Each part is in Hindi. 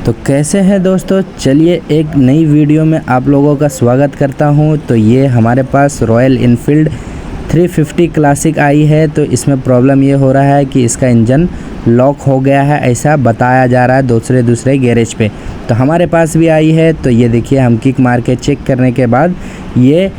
तो कैसे हैं दोस्तों, चलिए एक नई वीडियो में आप लोगों का स्वागत करता हूं। तो ये हमारे पास रॉयल इनफील्ड 350 क्लासिक आई है। तो इसमें प्रॉब्लम ये हो रहा है कि इसका इंजन लॉक हो गया है, ऐसा बताया जा रहा है दूसरे गैरेज पे। तो हमारे पास भी आई है। तो ये देखिए, हम किक मार के चेक करने के बाद ये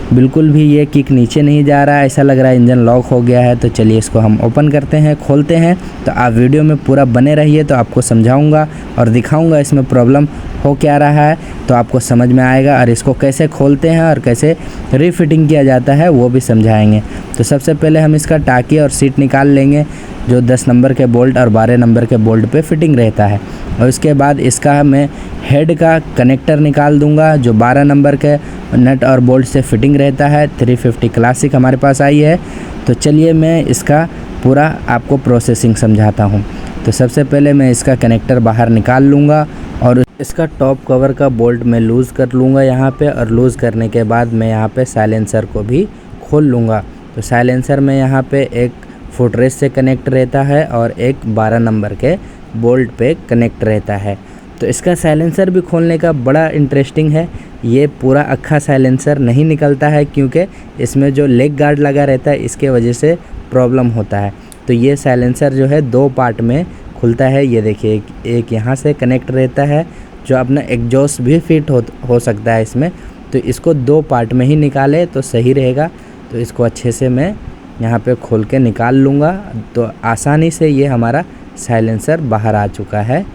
बिल्कुल भी ये किक नीचे नहीं जा रहा है, ऐसा लग रहा है इंजन लॉक हो गया है। तो चलिए इसको हम ओपन करते हैं, खोलते हैं। तो आप वीडियो में पूरा बने रहिए, तो आपको समझाऊंगा और दिखाऊंगा इसमें प्रॉब्लम हो क्या रहा है, तो आपको समझ में आएगा। और इसको कैसे खोलते हैं और कैसे रीफिटिंग किया जाता है वो भी समझाएंगे। तो सबसे पहले हम इसका टाँकी और सीट निकाल लेंगे, जो 10 नंबर के बोल्ट और 12 नंबर के बोल्ट पे फिटिंग रहता है। और उसके बाद इसका मैं हेड का कनेक्टर निकाल दूंगा, जो 12 नंबर के नट और बोल्ट से फिटिंग रहता है। 350 क्लासिक हमारे पास आई है। तो चलिए मैं इसका पूरा आपको प्रोसेसिंग समझाता हूँ। तो सबसे पहले मैं इसका कनेक्टर बाहर निकाल लूँगा और इसका टॉप कवर का बोल्ट मैं लूज़ कर लूँगा यहाँ पे। और लूज़ करने के बाद मैं यहाँ पे साइलेंसर को भी खोल लूँगा। तो साइलेंसर में यहाँ पे एक फुटरेस से कनेक्ट रहता है और एक 12 नंबर के बोल्ट पे कनेक्ट रहता है। तो इसका साइलेंसर भी खोलने का बड़ा इंटरेस्टिंग है। ये पूरा अक्खा साइलेंसर नहीं निकलता है, क्योंकि इसमें जो लेग गार्ड लगा रहता है इसके वजह से प्रॉब्लम होता है। तो ये साइलेंसर जो है 2 पार्ट में खुलता है। ये देखिए, एक यहाँ से कनेक्ट रहता है, जो अपना एग्जॉस्ट भी फिट हो सकता है इसमें। तो इसको 2 पार्ट में ही निकाले तो सही रहेगा। तो इसको अच्छे से मैं यहाँ पे खोल के निकाल लूँगा। तो आसानी से ये हमारा साइलेंसर बाहर आ चुका है।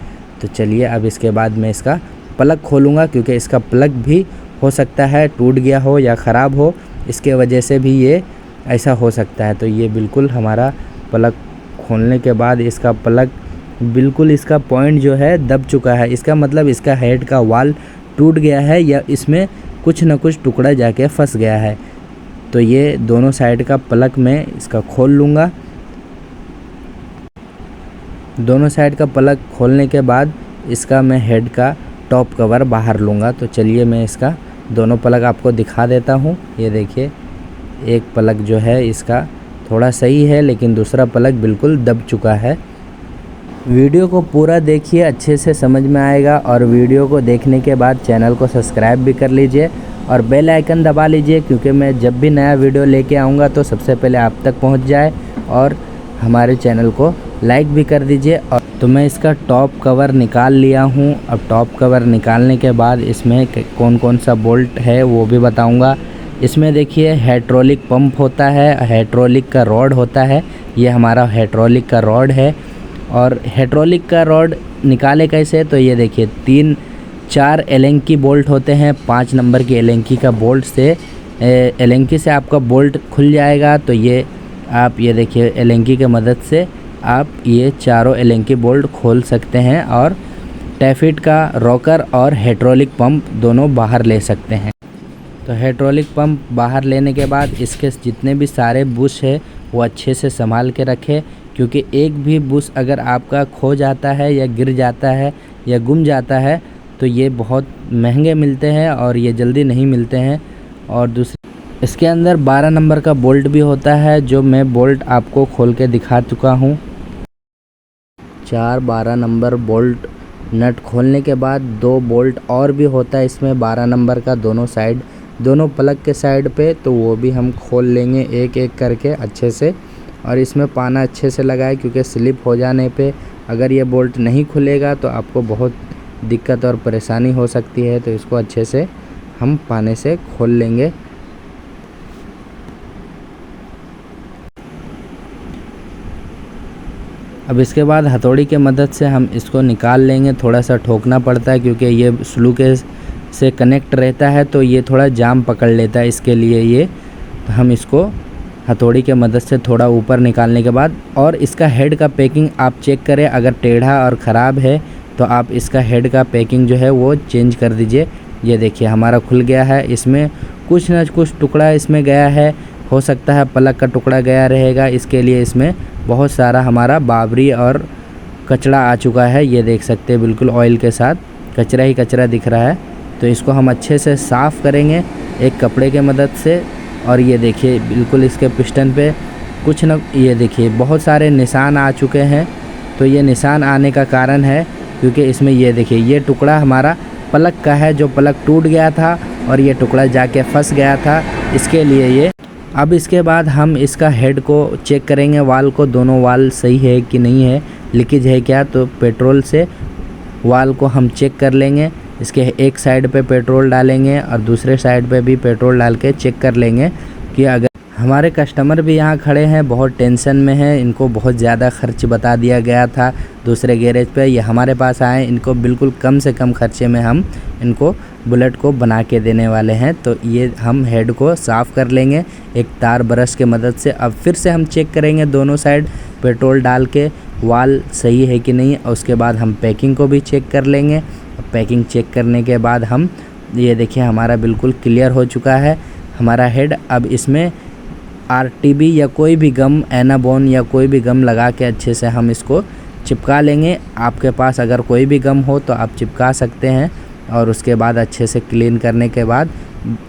तो चलिए अब इसके बाद मैं इसका प्लग खोलूँगा, क्योंकि इसका प्लग भी हो सकता है टूट गया हो या ख़राब हो, इसके वजह से भी ये ऐसा हो सकता है। तो ये बिल्कुल हमारा प्लग खोलने के बाद इसका प्लग बिल्कुल, इसका पॉइंट जो है दब चुका है। इसका मतलब इसका हेड का वाल टूट गया है या इसमें कुछ न कुछ टुकड़ा जाके फंस गया है। तो ये दोनों साइड का प्लग मैं इसका खोल लूँगा। दोनों साइड का प्लग खोलने के बाद इसका मैं हेड का टॉप कवर बाहर लूँगा। तो चलिए मैं इसका दोनों प्लग आपको दिखा देता हूँ। ये देखिए, एक प्लग जो है इसका थोड़ा सही है, लेकिन दूसरा प्लग बिल्कुल दब चुका है। वीडियो को पूरा देखिए, अच्छे से समझ में आएगा। और वीडियो को देखने के बाद चैनल को सब्सक्राइब भी कर लीजिए और बेल आइकन दबा लीजिए, क्योंकि मैं जब भी नया वीडियो लेके आऊँगा तो सबसे पहले आप तक पहुँच जाए। और हमारे चैनल को लाइक भी कर दीजिए। और तो मैं इसका टॉप कवर निकाल लिया हूँ। अब टॉप कवर निकालने के बाद इसमें कौन कौन सा बोल्ट है वो भी बताऊँगा। इसमें देखिए, हाइड्रोलिक पंप होता है, हाइड्रोलिक का रॉड होता है। ये हमारा हाइड्रोलिक का रॉड है। और हाइड्रोलिक का रॉड निकाले कैसे, तो ये देखिए 3-4 एलेंकी बोल्ट होते हैं। 5 नंबर की एलेंकी का बोल्ट से एलेंकी से आपका बोल्ट खुल जाएगा। तो ये आप ये देखिए, एलेंकी की मदद से आप ये चारों एलेंकी बोल्ट खोल सकते हैं और टैफिट का रॉकर और हाइड्रोलिक पंप दोनों बाहर ले सकते हैं। तो हाइड्रोलिक पंप बाहर लेने के बाद इसके जितने भी सारे बुश है वो अच्छे से संभाल के रखें, क्योंकि एक भी बुश अगर आपका खो जाता है या गिर जाता है या गुम जाता है तो ये बहुत महंगे मिलते हैं और ये जल्दी नहीं मिलते हैं। और दूसरी, इसके अंदर 12 नंबर का बोल्ट भी होता है, जो मैं बोल्ट आपको खोल के दिखा चुका हूँ। 4 12 नंबर बोल्ट नट खोलने के बाद 2 बोल्ट और भी होता है इसमें 12 नंबर का, दोनों साइड, दोनों प्लग के साइड पे। तो वो भी हम खोल लेंगे एक एक करके अच्छे से। और इसमें पाना अच्छे से लगाए, क्योंकि स्लिप हो जाने पे अगर ये बोल्ट नहीं खुलेगा तो आपको बहुत दिक्कत और परेशानी हो सकती है। तो इसको अच्छे से हम पाने से खोल लेंगे। अब इसके बाद हथौड़ी के मदद से हम इसको निकाल लेंगे। थोड़ा सा ठोकना पड़ता है, क्योंकि ये स्लू के से कनेक्ट रहता है, तो ये थोड़ा जाम पकड़ लेता है। इसके लिए ये तो हम इसको हथौड़ी के मदद से थोड़ा ऊपर निकालने के बाद, और इसका हेड का पैकिंग आप चेक करें, अगर टेढ़ा और ख़राब है तो आप इसका हेड का पैकिंग जो है वो चेंज कर दीजिए। ये देखिए हमारा खुल गया है। इसमें कुछ न कुछ टुकड़ा इसमें गया है, हो सकता है प्लग का टुकड़ा गया रहेगा। इसके लिए इसमें बहुत सारा हमारा बाबरी और कचरा आ चुका है। ये देख सकते हैं, बिल्कुल ऑयल के साथ कचरा ही कचरा दिख रहा है। तो इसको हम अच्छे से साफ़ करेंगे एक कपड़े के मदद से। और ये देखिए, बिल्कुल इसके पिस्टन पे ये देखिए बहुत सारे निशान आ चुके हैं। तो ये निशान आने का कारण है क्योंकि इसमें ये देखिए ये टुकड़ा हमारा प्लग का है, जो प्लग टूट गया था और ये टुकड़ा जाके फंस गया था, इसके लिए ये। अब इसके बाद हम इसका हेड को चेक करेंगे, वाल को, दोनों वाल सही है कि नहीं है, लीकेज है क्या। तो पेट्रोल से वाल को हम चेक कर लेंगे, इसके एक साइड पे पेट्रोल डालेंगे और दूसरे साइड पे भी पेट्रोल डाल के चेक कर लेंगे कि अगर हमारे कस्टमर भी यहाँ खड़े हैं, बहुत टेंशन में है, इनको बहुत ज़्यादा खर्च बता दिया गया था दूसरे गैरेज पे, ये हमारे पास आए, इनको बिल्कुल कम से कम खर्चे में हम इनको बुलेट को बना के देने वाले हैं। तो ये हम हेड को साफ़ कर लेंगे एक तार ब्रश के मदद से। अब फिर से हम चेक करेंगे दोनों साइड पेट्रोल डाल के वाल सही है कि नहीं, और उसके बाद हम पैकिंग को भी चेक कर लेंगे। पैकिंग चेक करने के बाद हम ये देखिए हमारा बिल्कुल क्लियर हो चुका है हमारा हेड। अब इसमें RTB या कोई भी गम, एनाबोन या कोई भी गम लगा के अच्छे से हम इसको चिपका लेंगे। आपके पास अगर कोई भी गम हो तो आप चिपका सकते हैं, और उसके बाद अच्छे से क्लीन करने के बाद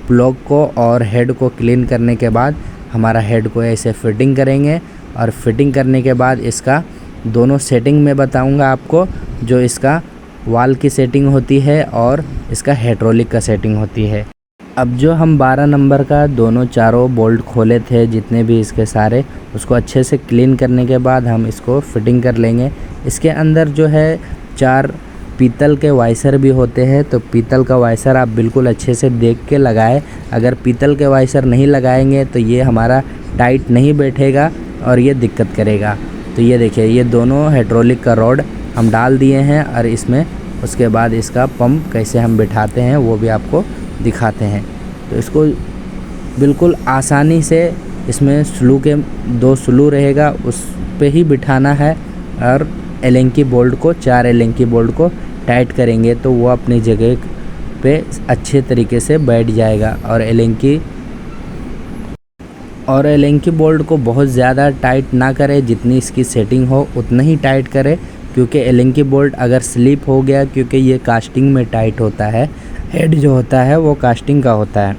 प्लग को और हेड को क्लीन करने के बाद हमारा हेड को ऐसे फिटिंग करेंगे। और फिटिंग करने के बाद इसका दोनों सेटिंग में बताऊंगा आपको, जो इसका वाल की सेटिंग होती है और इसका हाइड्रोलिक का सेटिंग होती है। अब जो हम 12 नंबर का दोनों चारों बोल्ट खोले थे जितने भी इसके सारे, उसको अच्छे से क्लीन करने के बाद हम इसको फिटिंग कर लेंगे। इसके अंदर जो है 4 पीतल के वाइसर भी होते हैं, तो पीतल का वाइसर आप बिल्कुल अच्छे से देख के लगाएं। अगर पीतल के वाइसर नहीं लगाएंगे तो ये हमारा टाइट नहीं बैठेगा और ये दिक्कत करेगा। तो ये देखिए ये दोनों हाइड्रोलिक का रॉड हम डाल दिए हैं, और इसमें उसके बाद इसका पंप कैसे हम बिठाते हैं वो भी आपको दिखाते हैं। तो इसको बिल्कुल आसानी से, इसमें स्लू के 2 स्लू रहेगा, उस पे ही बिठाना है, और एलेंकी बोल्ट को 4 एलेंकी बोल्ट को टाइट करेंगे तो वो अपनी जगह पे अच्छे तरीके से बैठ जाएगा। और एलेंकी बोल्ट को बहुत ज़्यादा टाइट ना करें, जितनी इसकी सेटिंग हो उतना ही टाइट करें, क्योंकि एलेंकी बोल्ट अगर स्लिप हो गया, क्योंकि ये कास्टिंग में टाइट होता है, हेड जो होता है वो कास्टिंग का होता है।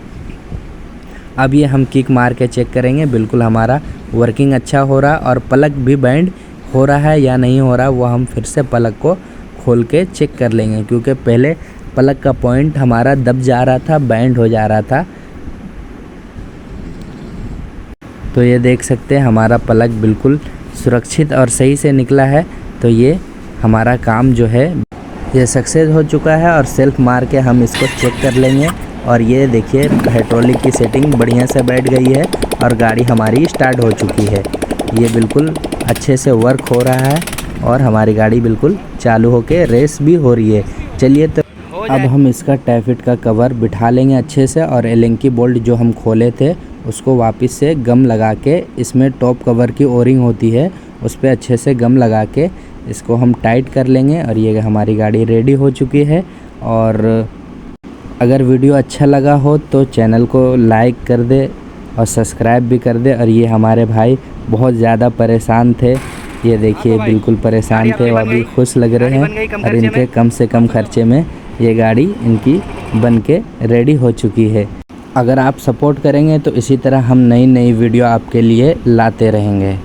अब ये हम किक मार के चेक करेंगे, बिल्कुल हमारा वर्किंग अच्छा हो रहा, और प्लग भी बैंड हो रहा है या नहीं हो रहा वो हम फिर से प्लग को खोल के चेक कर लेंगे, क्योंकि पहले प्लग का पॉइंट हमारा दब जा रहा था, बैंड हो जा रहा था। तो ये देख सकते हैं हमारा प्लग बिल्कुल सुरक्षित और सही से निकला है। तो ये हमारा काम जो है ये सक्सेस हो चुका है, और सेल्फ मार के हम इसको चेक कर लेंगे। और ये देखिए हाइड्रोलिक की सेटिंग बढ़िया से बैठ गई है और गाड़ी हमारी स्टार्ट हो चुकी है। ये बिल्कुल अच्छे से वर्क हो रहा है और हमारी गाड़ी बिल्कुल चालू होके रेस भी हो रही है। चलिए तो अब हम इसका टैफिट का कवर बिठा लेंगे अच्छे से, और एलेंकी बोल्ट जो हम खोले थे उसको वापस से गम लगा के, इसमें टॉप कवर की ओरिंग होती है उस पर अच्छे से गम लगा के इसको हम टाइट कर लेंगे। और ये हमारी गाड़ी रेडी हो चुकी है। और अगर वीडियो अच्छा लगा हो तो चैनल को लाइक कर दे और सब्सक्राइब भी कर दे। और ये हमारे भाई बहुत ज़्यादा परेशान थे, ये देखिए बिल्कुल परेशान थे, वो अभी खुश लग रहे हैं, और इनके कम से कम खर्चे में ये गाड़ी इनकी बन के रेडी हो चुकी है। अगर आप सपोर्ट करेंगे तो इसी तरह हम नई वीडियो आपके लिए लाते रहेंगे।